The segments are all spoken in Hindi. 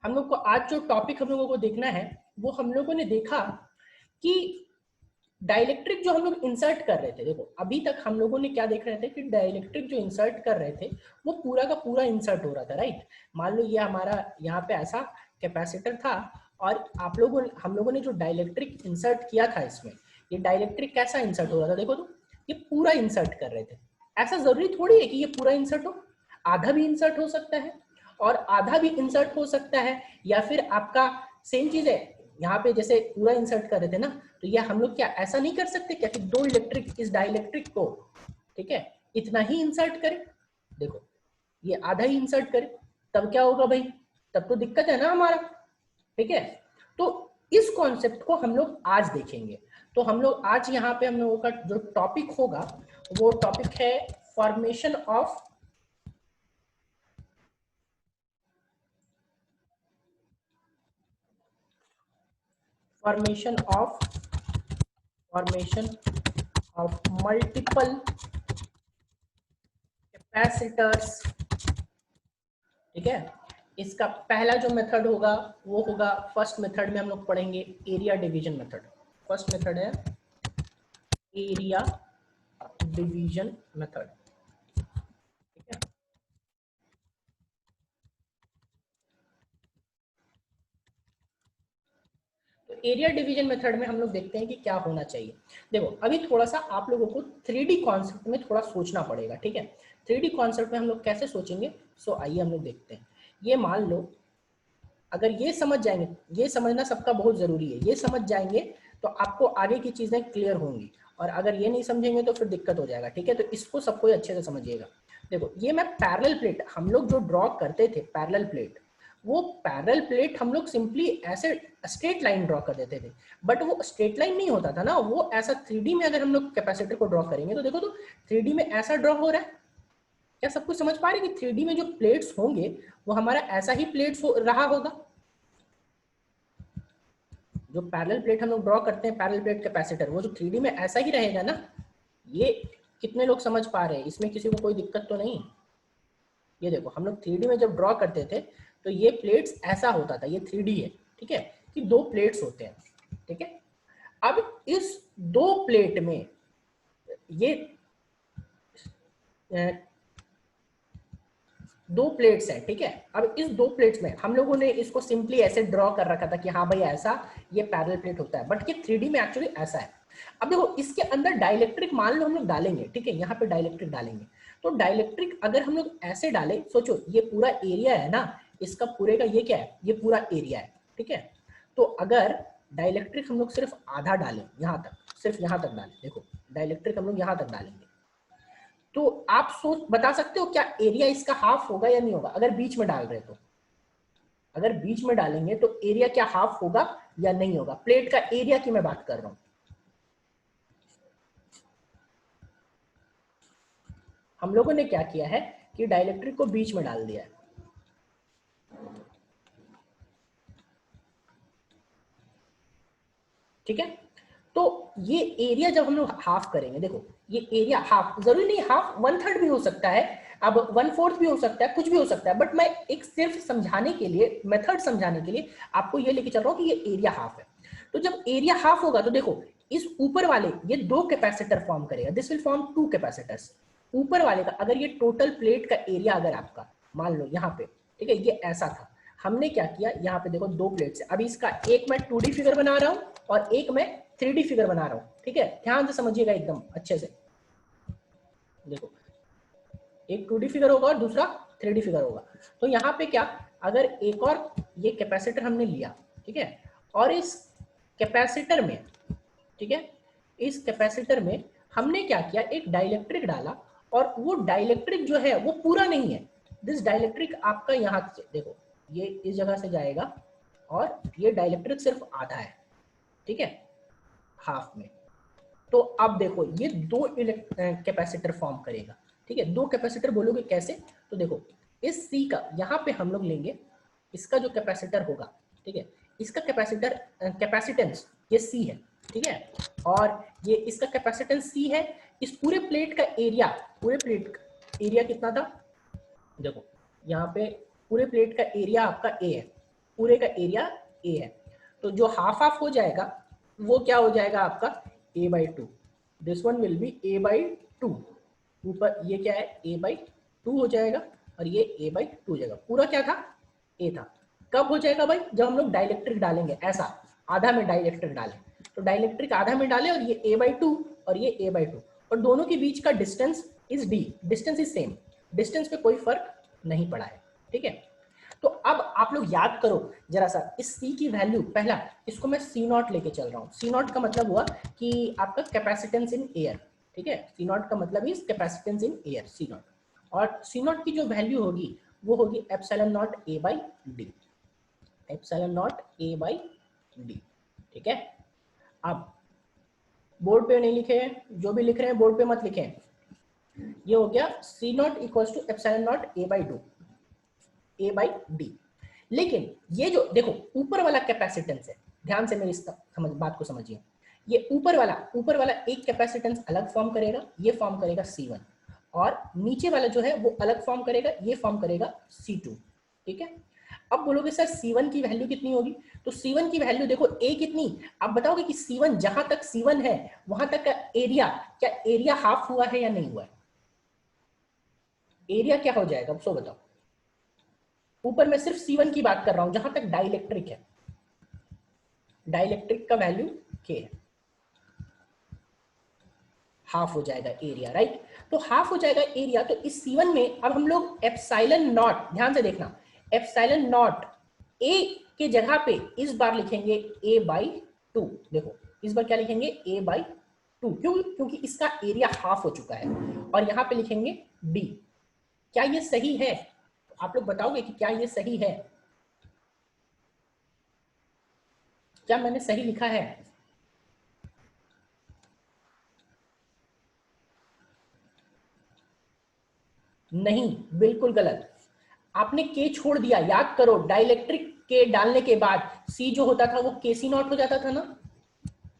हम लोग को आज जो टॉपिक हम लोगों को देखना है वो हम लोगों ने देखा कि डाइलेक्ट्रिक जो हम लोग इंसर्ट कर रहे थे। देखो अभी तक हम लोगों ने क्या देख रहे थे कि डाइलेक्ट्रिक जो इंसर्ट कर रहे थे वो पूरा का पूरा इंसर्ट हो रहा था, राइट। मान लो ये हमारा यहाँ पे ऐसा कैपेसिटर था और आप लोगों हम लोगों ने जो डाइलेक्ट्रिक इंसर्ट किया था इसमें, ये डाइलेक्ट्रिक कैसा इंसर्ट हो रहा था देखो तो, ये पूरा इंसर्ट कर रहे थे। ऐसा जरूरी थोड़ी है कि ये पूरा इंसर्ट हो, आधा भी इंसर्ट हो सकता है और आधा भी इंसर्ट हो सकता है, या फिर आपका सेम चीज है यहाँ पे जैसे पूरा इंसर्ट कर रहे थे ना, तो ये हम लोग क्या ऐसा नहीं कर सकते क्या कि दो इलेक्ट्रिक इस डाइलेक्ट्रिक को, ठीक है, इतना ही इंसर्ट करें। देखो ये आधा ही इंसर्ट करें, तब क्या होगा भाई, तब तो दिक्कत है ना हमारा, ठीक है। तो इस कॉन्सेप्ट को हम लोग आज देखेंगे। तो हम लोग आज यहाँ पे हम लोगों का जो टॉपिक होगा वो टॉपिक है formation of formation of formation of multiple capacitors, ठीक है। इसका पहला जो मेथड होगा वो होगा, फर्स्ट मेथड में हम लोग पढ़ेंगे area division method. First method है एरिया डिवीजन मेथड, ठीक है। तो एरिया डिवीजन मेथड में हम लोग देखते हैं कि क्या होना चाहिए। देखो अभी थोड़ा सा आप लोगों को 3D कॉन्सेप्ट में थोड़ा सोचना पड़ेगा, ठीक है। 3D कॉन्सेप्ट में हम लोग कैसे सोचेंगे, सो आइए हम लोग देखते हैं। ये मान लो अगर ये समझ जाएंगे, ये समझना सबका बहुत जरूरी है, ये समझ जाएंगे तो आपको आगे की चीजें क्लियर होंगी, और अगर ये नहीं समझेंगे तो फिर दिक्कत हो जाएगा, ठीक है। तो इसको सबको अच्छे से समझिएगा। देखो ये मैं पैरेलल प्लेट हम लोग जो ड्रॉ करते थे, पैरेलल प्लेट, वो पैरेलल प्लेट हम लोग सिंपली ऐसे स्ट्रेट लाइन ड्रॉ कर देते थे, बट वो स्ट्रेट लाइन नहीं होता था ना, वो ऐसा 3D में अगर हम लोग कैपेसिटर को ड्रॉ करेंगे तो देखो तो 3D में ऐसा ड्रॉ हो रहा है। क्या सब कुछ समझ पा रहे हैं कि 3D में जो प्लेट्स होंगे वो हमारा ऐसा ही प्लेट्स रहा होगा। जो पैरेलल प्लेट हम लोग ड्रॉ करते हैं, पैरेलल प्लेट कैपेसिटर, वो जो 3D में ऐसा ही रहेगा ना। ये कितने लोग समझ पा रहे हैं, इसमें किसी को कोई दिक्कत तो नहीं। ये देखो हम लोग 3D में जब ड्रॉ करते थे तो ये प्लेट्स ऐसा होता था, ये 3D है, ठीक है, कि दो प्लेट्स होते हैं, ठीक है। अब इस दो प्लेट में ये दो प्लेट्स हैं, ठीक है। अब इस दो प्लेट्स में हम लोगों ने इसको सिंपली ऐसे ड्रॉ कर रखा था कि हाँ भाई ऐसा ये पैरेलल प्लेट होता है, बट ये 3D में एक्चुअली ऐसा है। अब देखो इसके अंदर डाइलेक्ट्रिक मान लो हम लोग डालेंगे, ठीक है, यहाँ पे डाइलेक्ट्रिक डालेंगे। तो डाइलेक्ट्रिक अगर हम लोग ऐसे डालें, सोचो ये पूरा एरिया है ना, इसका पूरे का ये क्या है, ये पूरा एरिया है, ठीक है। तो अगर डाइलेक्ट्रिक हम लोग सिर्फ आधा डालें, यहाँ तक, सिर्फ यहाँ तक डालें, देखो डाइलेक्ट्रिक हम लोग यहाँ तक डालेंगे, तो आप सोच बता सकते हो क्या एरिया इसका हाफ होगा या नहीं होगा, अगर बीच में डाल रहे तो। अगर बीच में डालेंगे तो एरिया क्या हाफ होगा या नहीं होगा, प्लेट का एरिया की मैं बात कर रहा हूं। हम लोगों ने क्या किया है कि डाइलेक्ट्रिक को बीच में डाल दिया है, ठीक है। तो ये एरिया जब हम लोग हाफ करेंगे, देखो ये एरिया हाफ, जरूरी नहीं हाफ, 1/3 भी हो सकता है, अब 1/4 भी हो सकता है, कुछ भी हो सकता है, बट मैं एक सिर्फ समझाने के लिए, मेथड समझाने के लिए आपको ये लेके चल रहा हूँ कि ये एरिया हाफ है। तो जब एरिया हाफ होगा तो देखो इस ऊपर वाले ये दो कैपेसिटर फॉर्म करेगा, दिस विल फॉर्म 2 कैपेसिटर्स। ऊपर वाले का अगर ये टोटल प्लेट का एरिया अगर आपका मान लो यहाँ पे, ठीक है, ये ऐसा था, हमने क्या किया यहाँ पे देखो दो प्लेट्स है, अभी इसका एक मैं 2D फिगर बना रहा हूँ और एक मैं 3D फिगर बना रहा हूँ, ठीक है। ध्यान से समझिएगा एकदम अच्छे से। देखो एक 2D फिगर होगा और दूसरा 3D फिगर होगा। तो यहाँ पे क्या, अगर एक और ये कैपेसिटर हमने लिया, ठीक है, और इस कैपेसिटर में, ठीक है, इस कैपेसिटर में हमने क्या किया, एक डाइलेक्ट्रिक डाला, और वो डाइलेक्ट्रिक जो है वो पूरा नहीं है, दिस डाइलेक्ट्रिक आपका यहाँ से देखो ये इस जगह से जाएगा और ये डाइलेक्ट्रिक सिर्फ आधा है, ठीक है, हाफ में। तो अब देखो ये दो कैपेसिटर फॉर्म करेगा, ठीक है। दो कैपेसिटर बोलोगे कैसे, तो देखो इस सी का यहाँ पे हम लोग लेंगे, इसका जो कैपेसिटर होगा, ठीक है, इसका कैपेसिटर कैपेसिटेंस ये सी है, ठीक है, और ये इसका कैपेसिटेंस सी है। इस पूरे प्लेट का एरिया, पूरे प्लेट का एरिया कितना था, देखो यहाँ पे पूरे प्लेट का एरिया आपका ए है, पूरे का एरिया ए है, तो जो हाफ हाफ हो जाएगा वो क्या हो जाएगा आपका a by to, this one will be a by to, ऊपर ये क्या है a बाई टू हो जाएगा और ये a बाई टू हो जाएगा, पूरा क्या था a था। कब हो जाएगा भाई, जब हम लोग डाइलेक्ट्रिक डालेंगे, ऐसा आधा में डाइलेक्ट्रिक डालें, तो डाइलेक्ट्रिक आधा में डालें और ये a बाई टू और ये a बाई टू, और दोनों के बीच का distance is d, distance is same, distance पे कोई फर्क नहीं पड़ा है, ठीक है। तो अब आप लोग याद करो जरा सा, इस C की वैल्यू, पहला इसको मैं C नॉट लेके चल रहा हूँ, C नॉट का मतलब हुआ कि आपका कैपेसिटेंस इन एयर, ठीक है, C नॉट का मतलब is capacitance in air, C not, और C नॉट की जो वैल्यू होगी वो होगी epsilon not A by d, epsilon not A by D, ठीक है। अब बोर्ड पे नहीं लिखे हैं, जो भी लिख रहे हैं बोर्ड पे मत लिखें, ये हो गया C not equals to epsilon not A by two, A by D. लेकिन ये जो देखो ऊपर वाला कैपेसिटेंस है, ध्यान से मेरी बात को समझिए, ये ऊपर वाला एक कैपेसिटेंस अलग फॉर्म करेगा, ये फॉर्म करेगा C1, और नीचे वाला जो है वो अलग फॉर्म करेगा, ये फॉर्म करेगा C2, ठीक है। अब बोलोगे सर C1 की वैल्यू कितनी होगी, तो C1 की वैल्यू देखो A कितनी, आप बताओगे कि C1 जहां तक C1 है वहां तक का एरिया, क्या एरिया हाफ हुआ है या नहीं हुआ है, एरिया क्या हो जाएगा सो बताओ। ऊपर मैं सिर्फ C1 की बात कर रहा हूं जहां तक डाइलेक्ट्रिक है, डाइलेक्ट्रिक का वैल्यू K है, हाफ हो जाएगा एरिया, राइट। तो हाफ हो जाएगा एरिया, तो इस C1 में अब हम लोग एप्सिलॉन नॉट, ध्यान से देखना, एप्सिलॉन नॉट A के जगह पे इस बार लिखेंगे A बाई टू, देखो इस बार क्या लिखेंगे A बाई टू, क्योंकि इसका एरिया हाफ हो चुका है, और यहाँ पे लिखेंगे D। क्या ये सही है, आप लोग बताओगे कि क्या ये सही है, क्या मैंने सही लिखा है, नहीं बिल्कुल गलत, आपने के छोड़ दिया, याद करो डाइलेक्ट्रिक के डालने के बाद सी जो होता था वो के सी नॉट हो जाता था ना,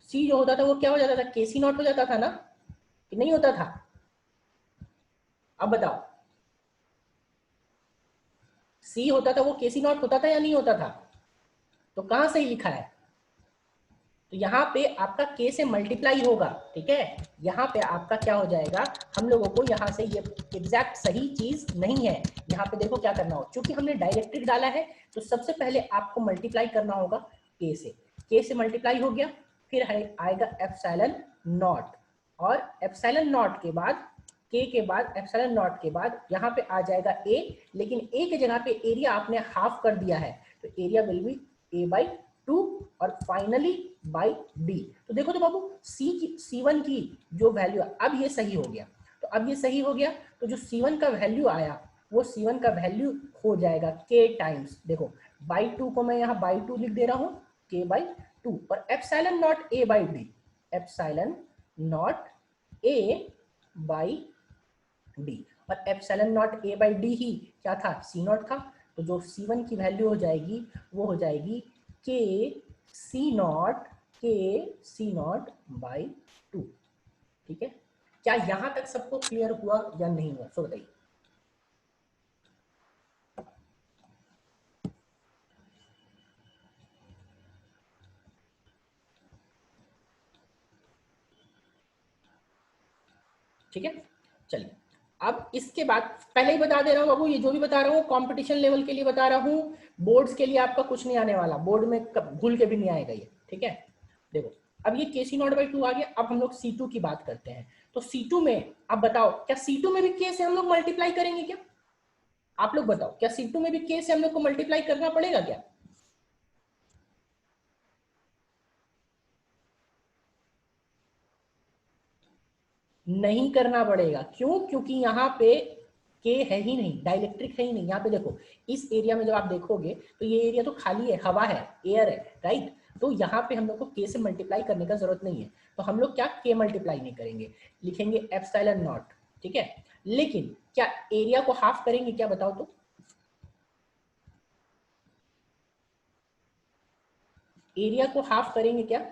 सी जो होता था वो क्या हो जाता था, के सी नॉट हो जाता था ना, कि नहीं होता था, अब बताओ, सी होता था वो के सी नॉट होता था या नहीं होता था, तो कहां सही लिखा है, तो यहाँ पे आपका k से मल्टीप्लाई होगा, ठीक है, यहाँ पे आपका क्या हो जाएगा, हम लोगों को यहाँ से ये एग्जैक्ट सही चीज नहीं है, यहाँ पे देखो क्या करना हो, क्योंकि हमने डायरेक्ट्रिक डाला है तो सबसे पहले आपको मल्टीप्लाई करना होगा k से मल्टीप्लाई हो गया, फिर आएगा एप्सिलॉन नॉट, और एप्सिलॉन नॉट के बाद k के बाद एप्सिलॉन नॉट के बाद यहाँ पे आ जाएगा a, लेकिन a के जगह पे एरिया आपने हाफ कर दिया है, तो area will be a by two और फाइनली बाई डी। तो देखो तो बाबू C1 की जो वैल्यू, अब ये सही हो गया, तो अब ये सही हो गया, तो जो C1 का वैल्यू आया वो C1 का वैल्यू हो जाएगा k टाइम्स, देखो बाई टू को मैं यहाँ बाई टू लिख दे रहा हूँ, k बाई टू, और epsilon not a by d, epsilon not a by d, और epsilon not a by d ही क्या था, C नॉट था, तो जो C1 की वैल्यू हो जाएगी वो हो जाएगी के सी नॉट बाई टू, ठीक है। क्या यहां तक सबको क्लियर हुआ या नहीं हुआ, सो बताइए। ठीक है, चलिए अब इसके बाद पहले ही बता दे रहा हूं बाबू, ये जो भी बता रहा हूँ कंपटीशन लेवल के लिए बता रहा हूँ, बोर्ड्स के लिए आपका कुछ नहीं आने वाला, बोर्ड में भूल के भी नहीं आएगा ये, ठीक है। देखो अब ये के सी नॉट बाई टू आ गया, अब हम लोग C2 की बात करते हैं, तो C2 में अब बताओ क्या C2 में भी k से हम लोग मल्टीप्लाई करेंगे क्या, आप लोग बताओ क्या C2 में भी k से हम लोग को मल्टीप्लाई करना पड़ेगा क्या, नहीं करना पड़ेगा, क्यों, क्योंकि यहाँ पे के है ही नहीं, डाइलेक्ट्रिक है ही नहीं, यहाँ पे देखो इस एरिया में जब आप देखोगे तो ये एरिया तो खाली है, हवा है, एयर है, राइट, तो यहाँ पे हम लोग को के से मल्टीप्लाई करने का जरूरत नहीं है, तो हम लोग क्या के मल्टीप्लाई नहीं करेंगे, लिखेंगे एप्सिलॉन नॉट, ठीक है। लेकिन क्या एरिया को हाफ करेंगे क्या, बताओ तो, एरिया को हाफ करेंगे क्या,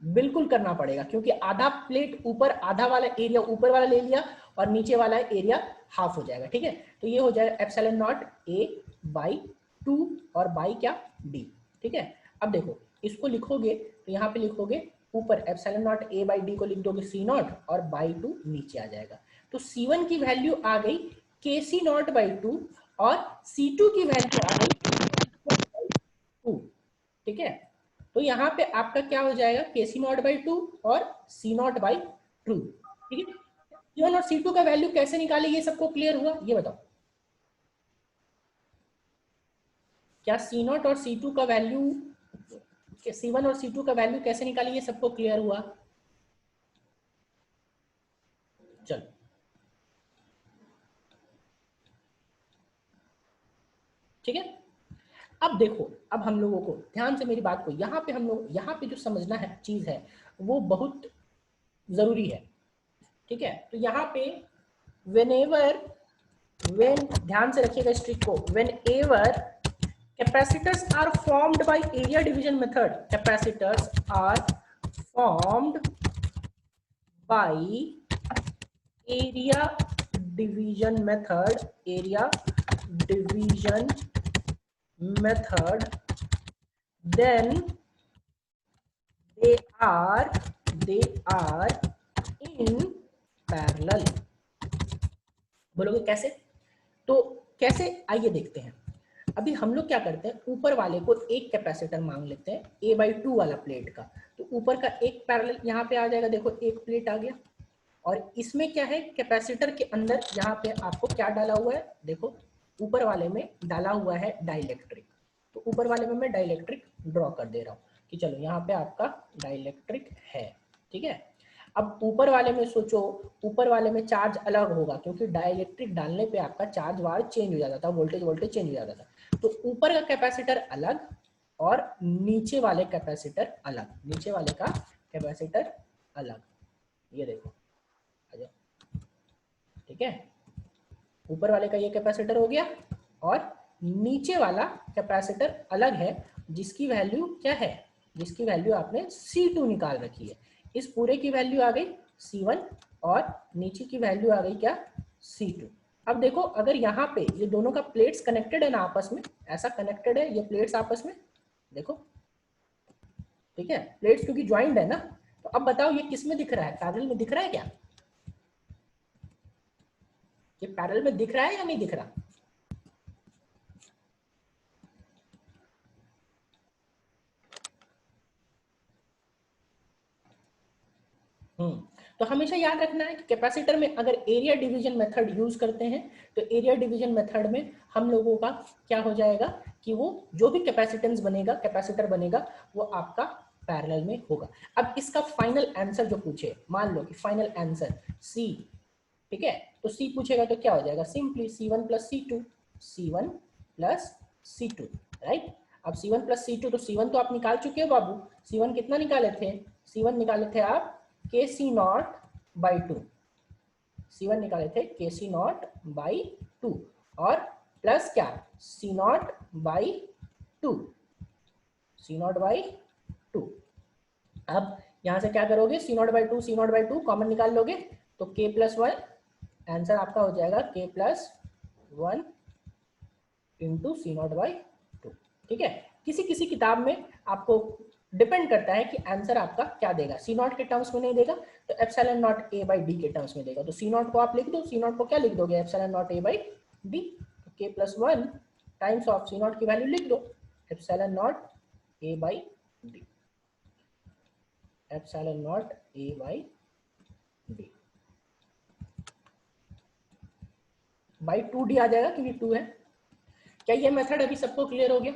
बिल्कुल करना पड़ेगा, क्योंकि आधा प्लेट ऊपर, आधा वाला एरिया ऊपर वाला ले लिया और नीचे वाला एरिया हाफ हो जाएगा, ठीक है। तो ये हो जाएगा एप्सिलॉन नॉट a बाई 2 और बाई क्या d, ठीक है। अब देखो इसको लिखोगे तो यहाँ पे लिखोगे ऊपर epsilon not a by d को लिख दोगे c नॉट और बाई 2 नीचे आ जाएगा। तो c1 की वैल्यू आ गई kc नॉट बाई 2 और c2 की वैल्यू आ गई 2, ठीक है। तो यहाँ पे आपका क्या हो जाएगा kc नॉट बाई 2 और c नॉट बाई 2, ठीक है। C1 और C2 का वैल्यू कैसे निकाले, ये सबको क्लियर हुआ, ये बताओ। क्या C0 और C2 का वैल्यू, C1 और C2 का वैल्यू कैसे निकाले, ये सबको क्लियर हुआ। चलो ठीक है। अब देखो, अब हम लोगों को ध्यान से मेरी बात को यहाँ पे हम लोग यहाँ पे जो समझना है चीज है वो बहुत जरूरी है, ठीक है। तो यहाँ पे व्हेनेवर, व्हेन, ध्यान से रखिएगा इस ट्रिक को, whenever capacitors are formed by area division method, capacitors are formed by area division method, area division method, then they are in parallel। बोलोगे कैसे, तो कैसे आइए देखते हैं। अभी हम लोग क्या करते हैं, ऊपर वाले को एक कैपेसिटर मांग लेते हैं a/2 वाला प्लेट का, तो ऊपर का एक पैरेलल यहाँ पे आ जाएगा, देखो एक प्लेट आ गया। और इसमें क्या है, कैपेसिटर के अंदर यहाँ पे आपको क्या डाला हुआ है, देखो ऊपर वाले में डाला हुआ है डाइलेक्ट्रिक। तो ऊपर वाले में मैं डाइलेक्ट्रिक ड्रॉ कर दे रहा हूँ कि चलो यहाँ पे आपका डाइलेक्ट्रिक है, ठीक है। अब ऊपर वाले में सोचो, ऊपर वाले में चार्ज अलग होगा क्योंकि डाइलेक्ट्रिक डालने पे आपका चार्ज वार्ज चेंज हो जाता था, वोल्टेज चेंज हो जाता था। तो ऊपर का कैपेसिटर अलग और नीचे वाले कैपेसिटर अलग, नीचे वाले का कैपेसिटर अलग, ये देखो आ जाओ, ठीक है। ऊपर वाले का ये कैपेसिटर हो गया और नीचे वाला कैपेसिटर अलग है, जिसकी वैल्यू क्या है, जिसकी वैल्यू आपने C2 निकाल रखी है। इस पूरे की वैल्यू आ गई C1 और नीचे की वैल्यू आ गई क्या C2। अब देखो अगर यहाँ पे ये दोनों का प्लेट्स कनेक्टेड है ना आपस में, ऐसा कनेक्टेड है ये प्लेट्स आपस में, देखो ठीक है, प्लेट्स क्योंकि ज्वाइंट है ना। तो अब बताओ ये किस में दिख रहा है, पैरेलल में दिख रहा है क्या, ये पैरेलल में दिख रहा है या नहीं दिख रहा। तो हमेशा याद रखना है कि कैपेसिटर में अगर एरिया डिवीजन मेथड यूज करते हैं तो एरिया डिवीजन मेथड में हम लोगों का क्या हो जाएगा कि वो जो भी कैपेसिटेंस बनेगा, कैपेसिटर बनेगा, वो आपका पैरेलल में होगा। अब इसका फाइनल आंसर जो पूछे, मान लो कि फाइनल आंसर सी, ठीक है, तो सी पूछेगा तो क्या हो जाएगा, simply C1 plus C2, C1 plus C2, right. अब C1 प्लस C2, तो C1 तो आप निकाल चुके हो बाबू, C1 कितना निकाले थे, C1 निकाले थे आप KC नॉट बाई 2, C1 निकाले थे KC नॉट बाई 2 और प्लस क्या C not by 2, C not by 2। अब यहां से क्या करोगे, C not by 2, C not by 2 common निकाल लोगे तो K प्लस 1, आंसर आपका हो जाएगा K plus 1 into C not by 2, ठीक है। किसी किसी किताब में आपको डिपेंड करता है कि आंसर आपका क्या देगा, C नॉट के टर्म्स में नहीं देगा तो epsilon not A by D के टर्म्स में देगा। तो C नॉट को आप लिख दो, C नॉट को क्या लिख दोगे, epsilon not A by D, तो K plus 1 times of C not की वैल्यू लिख दो, epsilon not A by D, epsilon not A by D by 2D आ जाएगा क्योंकि 2 है। क्या ये मेथड अभी सबको क्लियर हो गया।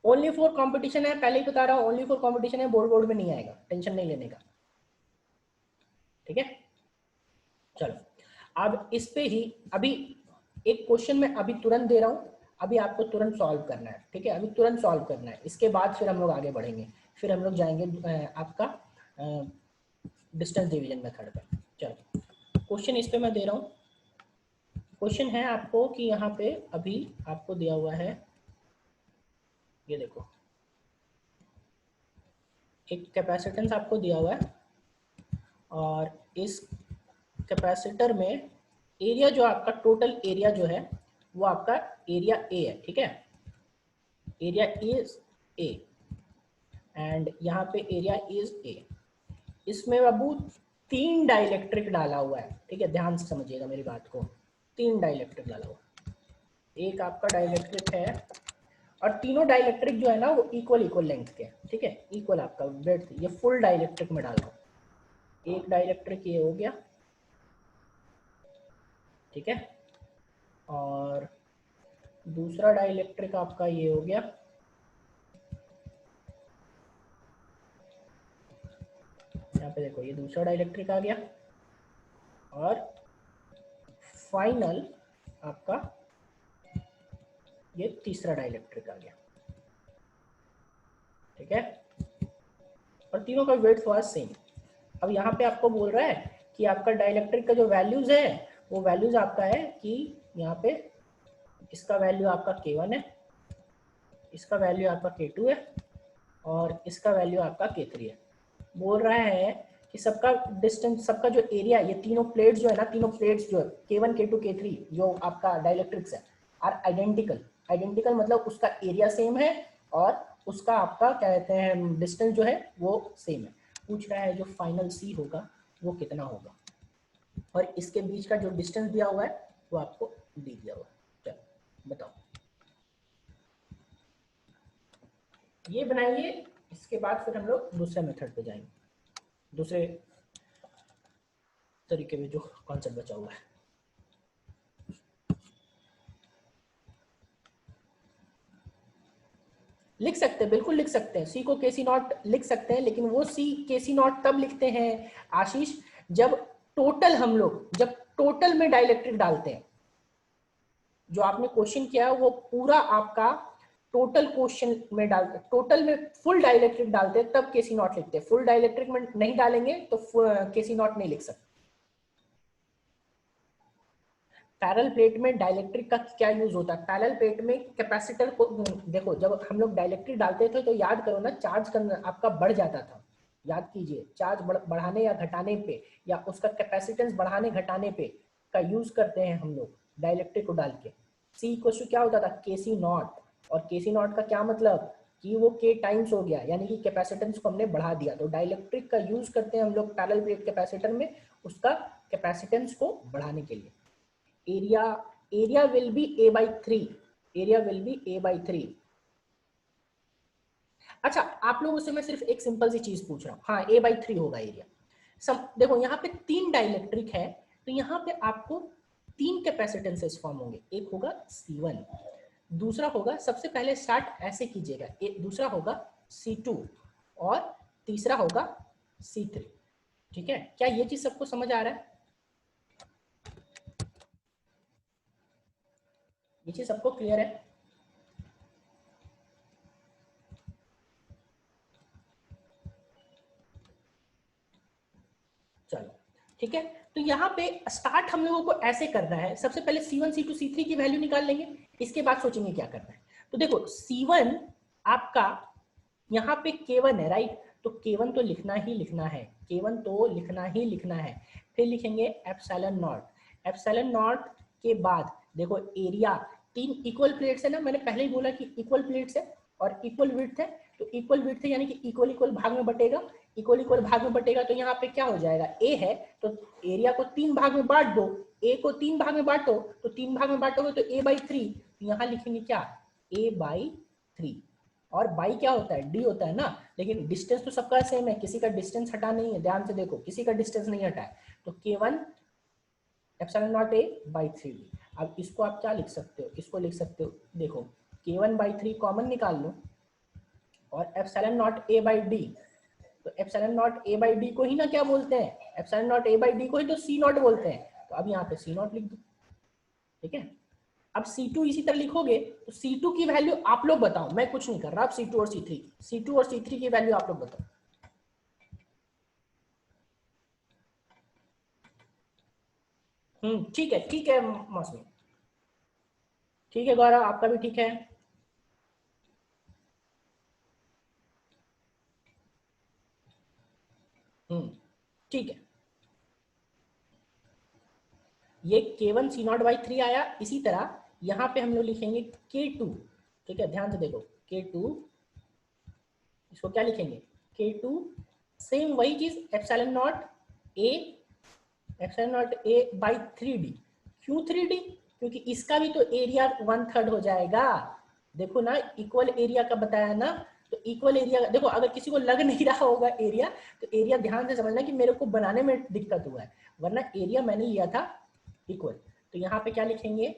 ओनली फॉर कंपटीशन है, पहले ही बता रहा हूं, ओनली फॉर कंपटीशन है, बोर्ड में नहीं आएगा, टेंशन नहीं लेने का, ठीक है। चलो अब इस पे ही अभी एक क्वेश्चन में अभी तुरंत दे रहा हूं, अभी आपको तुरंत सॉल्व करना है, ठीक है, अभी तुरंत सॉल्व करना है, इसके बाद फिर हम लोग आगे बढ़ेंगे, फिर हम लोग जाएंगे आपका डिस्टेंस डिवीजन मेथड पे। चलो क्वेश्चन इस पे मैं दे रहा हूँ, क्वेश्चन है आपको कि यहाँ पे अभी आपको दिया हुआ है ये देखो एक कैपेसिटेंस आपको दिया हुआ है और इस कैपेसिटर में एरिया जो आपका टोटल एरिया जो है वो आपका एरिया ए है, ठीक है, एरिया इज ए एंड यहाँ पे एरिया इज ए। इसमें बाबू 3 डाइलेक्ट्रिक डाला हुआ है, ठीक है, ध्यान से समझिएगा मेरी बात को। 3 डाइलेक्ट्रिक डाला हुआ, एक आपका डाइलेक्ट्रिक है और तीनों डाइलेक्ट्रिक जो है ना वो इक्वल इक्वल लेंथ के, ठीक है, इक्वल आपका ब्रेड्थ। ये फुल डाइलेक्ट्रिक में डाल रहा हूँ। एक डाइलेक्ट्रिक ये हो गया, ठीक है, और दूसरा डाइलेक्ट्रिक आपका ये हो गया, यहाँ पे देखो ये दूसरा डाइलेक्ट्रिक आ गया, और फाइनल आपका ये तीसरा डाइलेक्ट्रिक आ गया, ठीक है, और तीनों का वेट वाज सेम। अब यहाँ पे आपको बोल रहा है कि आपका डाइलेक्ट्रिक का जो वैल्यूज है वो वैल्यूज आपका है कि यहाँ पे इसका वैल्यू आपका K1 है, इसका वैल्यू आपका K2 है और इसका वैल्यू आपका K3 है। बोल रहा है कि सबका डिस्टेंस, सबका जो एरिया, ये तीनों प्लेट्स जो है ना, तीनों प्लेट्स जो है K1 K2 K3 जो आपका डाइलेक्ट्रिक्स है आर आइडेंटिकल। आइडेंटिकल मतलब उसका एरिया सेम है और उसका आपका क्या कहते हैं डिस्टेंस जो है वो सेम है। पूछ रहा है जो फाइनल C होगा वो कितना होगा, और इसके बीच का जो डिस्टेंस दिया हुआ है वो आपको दे दिया हुआ है। चलो बताओ, ये बनाइए। इसके बाद फिर हम लोग दूसरे मेथड पे जाएंगे, दूसरे तरीके में जो कॉन्सेप्ट बचा हुआ है। लिख सकते हैं, बिल्कुल लिख सकते हैं, सी को केसी नॉट लिख सकते हैं, लेकिन वो सी केसी नॉट तब लिखते हैं आशीष जब जब टोटल में डाइलेक्ट्रिक डालते हैं। जो आपने क्वेश्चन किया है वो पूरा आपका टोटल क्वेश्चन में डालते, टोटल में फुल डाइलेक्ट्रिक डालते हैं तब केसी नॉट लिखते हैं। फुल डाइलेक्ट्रिक में नहीं डालेंगे तो केसी नॉट नहीं लिख सकते। पैरेलल प्लेट में डाइलेक्ट्रिक का क्या यूज होता है? पैरेलल प्लेट में कैपेसिटर को देखो, जब हम लोग डाइलेक्ट्रिक डालते थे तो याद करो ना, चार्ज करना आपका बढ़ जाता था। याद कीजिए, चार्ज बढ़ाने या घटाने पे या उसका कैपेसिटेंस बढ़ाने घटाने पे का यूज करते हैं हम लोग डाइलेक्ट्रिक को डाल के। सी इक्वल टू क्या होता था? के सी नॉट। और के सी नॉट का क्या मतलब कि वो के टाइम्स हो गया, यानी कि कैपेसिटेंस को हमने बढ़ा दिया। तो डाइलेक्ट्रिक का यूज करते हैं हम लोग पैरेलल प्लेट कैपेसिटर में उसका कैपेसिटेंस को बढ़ाने के लिए। area will be a by 3, area will be a by 3। अच्छा, आप लोगों से मैं सिर्फ एक सिंपल सी चीज पूछ रहा हूँ, हाँ a by 3 होगा एरिया। देखो यहाँ पे 3 डाइलेक्ट्रिक है तो यहाँ पे आपको 3 कैपेसिटेंसेस फॉर्म होंगे। एक होगा C1, दूसरा होगा, सबसे पहले स्टार्ट ऐसे कीजिएगा, दूसरा होगा C2 और तीसरा होगा C3। ठीक है, क्या ये चीज सबको समझ आ रहा है? ये चीज सबको क्लियर है? चलो ठीक है, तो यहाँ पे स्टार्ट हम लोगों को ऐसे करना है। सबसे पहले C1 C2 C3 की वैल्यू निकाल लेंगे, इसके बाद सोचेंगे क्या करना है। तो देखो C1 आपका यहाँ पे K1 है, राइट, तो K1 तो लिखना ही लिखना है, K1 तो लिखना ही लिखना है। फिर लिखेंगे एप्सिलॉन नॉट। एप्सिलॉन नॉट के बाद देखो एरिया, 3 इक्वल प्लेट्स है ना, मैंने पहले ही बोला कि इक्वल प्लेट्स है और इक्वल विड्थ है, तो इक्वल विड्थ है यानी कि इक्वल इक्वल भाग में बटेगा। इक्वल इक्वल भाग में बटेगा तो यहाँ पे क्या हो जाएगा, ए है तो एरिया को 3 भाग में बांट दो, ए को 3 भाग में बांटो, तो 3 भाग में बांटोगे तो a by 3, यहाँ लिखेंगे क्या, a by 3। और बाई क्या होता है, डी होता है ना, लेकिन डिस्टेंस तो सबका सेम है, किसी का डिस्टेंस हटा नहीं है, ध्यान से देखो किसी का डिस्टेंस नहीं हटा है। तो K1 epsilon not a by 3। अब इसको आप क्या लिख सकते हो, इसको लिख सकते हो, देखो K1 by 3 कॉमन निकाल लो और epsilon not a by d, तो epsilon not a by d को ही ना क्या बोलते हैं, epsilon not a by d को ही तो C नॉट बोलते हैं। तो अब यहाँ पे C नॉट लिख दो, ठीक है। अब C2 इसी तरह लिखोगे तो C2 की वैल्यू आप लोग बताओ, मैं कुछ नहीं कर रहा। अब C2 और C3 की वैल्यू आप लोग बताओ। ठीक है मौसमी, ठीक है गौरव, आपका भी ठीक है। ठीक है, ये K1 C0/3 आया। इसी तरह यहाँ पे हम लोग लिखेंगे K2, ठीक है, ध्यान से देखो K2, इसको क्या लिखेंगे K2, सेम वही चीज ε0A/3D। क्यों 3D? क्योंकि इसका भी तो एरिया 1/3 हो जाएगा। देखो ना, इक्वल एरिया का बताया ना, तो इक्वल एरिया देखो, अगर किसी को लग नहीं रहा होगा एरिया, तो एरिया ध्यान से समझना कि मेरे को बनाने में दिक्कत हुआ है, वरना एरिया मैंने लिया था इक्वल। तो यहाँ पे क्या लिखेंगे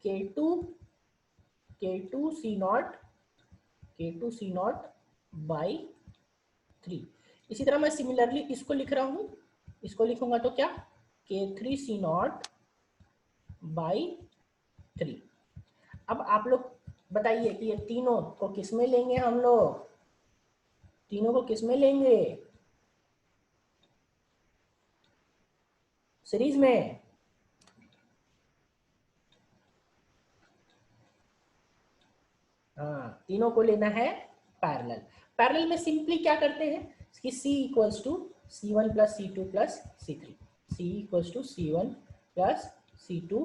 K2 C0/3। इसी तरह मैं सिमिलरली इसको लिख रहा हूं, इसको लिखूंगा तो क्या K3 C0/3। अब आप लोग बताइए कि ये तीनों को किस में लेंगे, हम लोग तीनों को किस में लेंगे, सीरीज में। हाँ, तीनों को लेना है पैरेलल। पैरेलल में सिंपली क्या करते हैं कि C equals to C1 plus C2 plus C3, C equals to C1 plus C2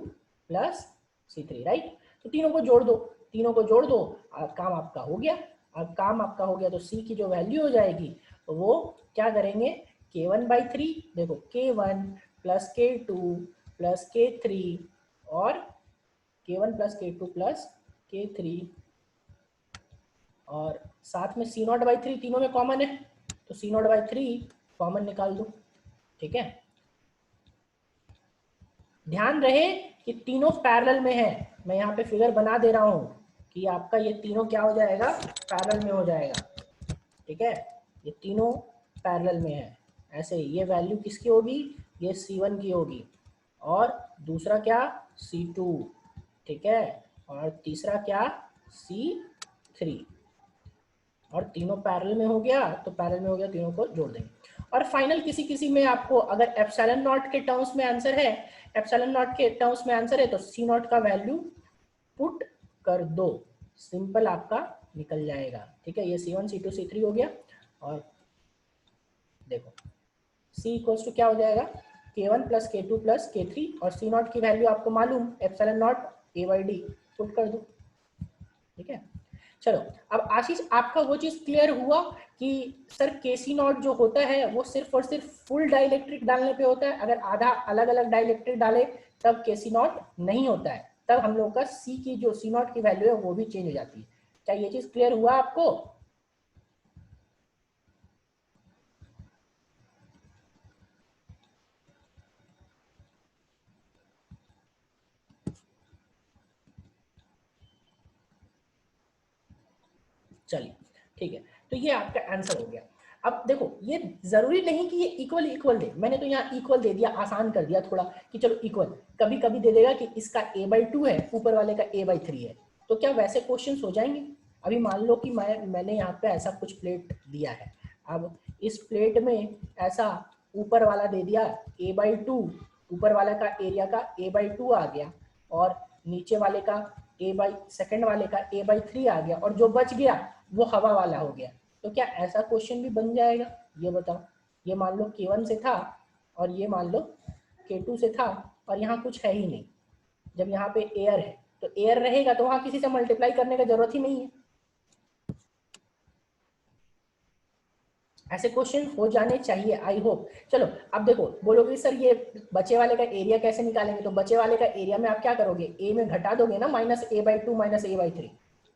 plus C3, right. तो तीनों को जोड़ दो, तीनों को जोड़ दो, अब काम आपका हो गया। अब काम आपका हो गया तो C की जो वैल्यू हो जाएगी वो क्या करेंगे K1/3, देखो K1 plus K2 plus K3 और K1 plus K2 plus K3 और साथ में C0/3 तीनों में कॉमन है, तो C0/3 कॉमन निकाल दो, ठीक है। ध्यान रहे कि तीनों पैरेलल में है, मैं यहाँ पे फिगर बना दे रहा हूँ कि आपका ये तीनों क्या हो जाएगा, पैरेलल में हो जाएगा, ठीक है। ये तीनों पैरेलल में है, ऐसे ये वैल्यू किसकी होगी, ये C1 की होगी और दूसरा क्या C2, ठीक है, और तीसरा क्या C3, और तीनों पैरेलल में हो गया, तो पैरेलल में हो गया, तीनों को जोड़ देंगे। और फाइनल किसी किसी में आपको अगर एप्सिलॉन नॉट के टर्म्स में आंसर है, एप्सिलॉन नॉट के टर्म्स में आंसर है, तो C0 का वैल्यू पुट कर दो, सिंपल आपका निकल जाएगा, ठीक है। ये C1 C2 C3 हो गया। और देखो C इक्वल्स टू क्या हो जाएगा K1 plus K2 plus K3 और C0 की वैल्यू आपको मालूम एप्सिलॉन नॉट A/D, पुट कर दो, ठीक है। चलो, अब आशीष आपका वो चीज क्लियर हुआ कि सर KC0 जो होता है वो सिर्फ और सिर्फ फुल डाइलेक्ट्रिक डालने पे होता है, अगर आधा अलग अलग डाइलेक्ट्रिक डाले तब KC0 नहीं होता है, तब हम लोग का C की जो C0 की वैल्यू है वो भी चेंज हो जाती है। क्या ये चीज क्लियर हुआ आपको? चलिए ठीक है, तो ये आपका आंसर हो गया। अब देखो ये जरूरी नहीं कि ये इक्वल इक्वल दे, मैंने तो यहाँ इक्वल दे दिया, आसान कर दिया थोड़ा कि चलो इक्वल, कभी कभी दे देगा कि इसका A/2 है, ऊपर वाले का A/3 है, तो क्या वैसे क्वेश्चंस हो जाएंगे। अभी मान लो कि मैंने यहाँ पे ऐसा कुछ प्लेट दिया है, अब इस प्लेट में ऐसा ऊपर वाला दे दिया A/2, ऊपर वाले का एरिया का A/2 आ गया और नीचे वाले का सेकंड वाले का A/3 आ गया, और जो बच गया वो हवा वाला हो गया, तो क्या ऐसा क्वेश्चन भी बन जाएगा, ये बताओ। ये मान लो K1 से था और ये मान लो K2 से था और यहाँ कुछ है ही नहीं, जब यहाँ पे एयर है तो एयर रहेगा तो वहां किसी से मल्टीप्लाई करने का जरूरत ही नहीं है। ऐसे क्वेश्चन हो जाने चाहिए, आई होप। चलो अब देखो, बोलोगे सर ये बचे वाले का एरिया कैसे निकालेंगे, तो बचे वाले का एरिया में आप क्या करोगे, ए में घटा दोगे ना -A/2 -A/3,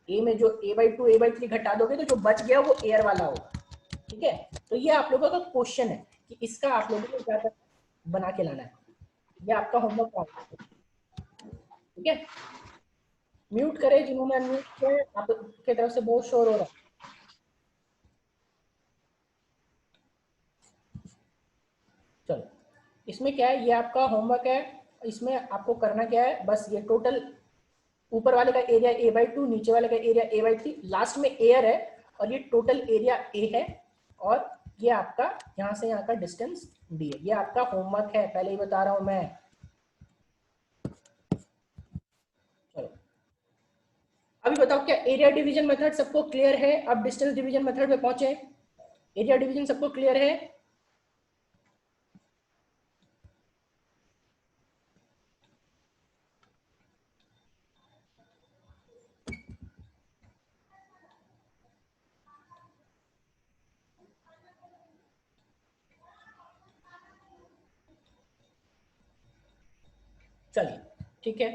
ए में जो A/2 A/3 घटा दोगे तो जो बच गया वो एयर वाला होगा, ठीक है। तो ये आप लोगों का क्वेश्चन है कि इसका आप लोगों को क्या बना के लाना है, ये आपका होमवर्क, ठीक है। म्यूट करे जिन्होंने अनम्यूट किया, आपके तरफ से बहुत शोर हो रहा है। चलो, इसमें क्या है, ये आपका होमवर्क है, इसमें आपको करना क्या है, बस ये टोटल ऊपर वाले का एरिया A/2, नीचे वाले का एरिया A/3, लास्ट में एयर है और ये टोटल एरिया A है, और ये आपका यहाँ से यहाँ का डिस्टेंस D है। ये आपका होमवर्क है, पहले ही बता रहा हूं मैं। चलो अभी बताओ, क्या एरिया डिवीजन मेथड सबको क्लियर है? अब डिस्टेंस डिवीजन मेथड पे पहुंचे, एरिया डिवीजन सबको क्लियर है? चलिए ठीक है,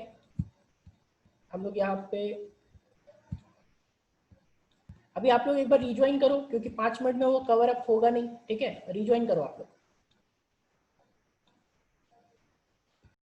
हम लोग यहाँ पे अभी आप लोग एक बार रिज्वाइन करो, क्योंकि 5 मिनट में वो कवर अप होगा नहीं, ठीक है, रिज्वाइन करो आप लोग।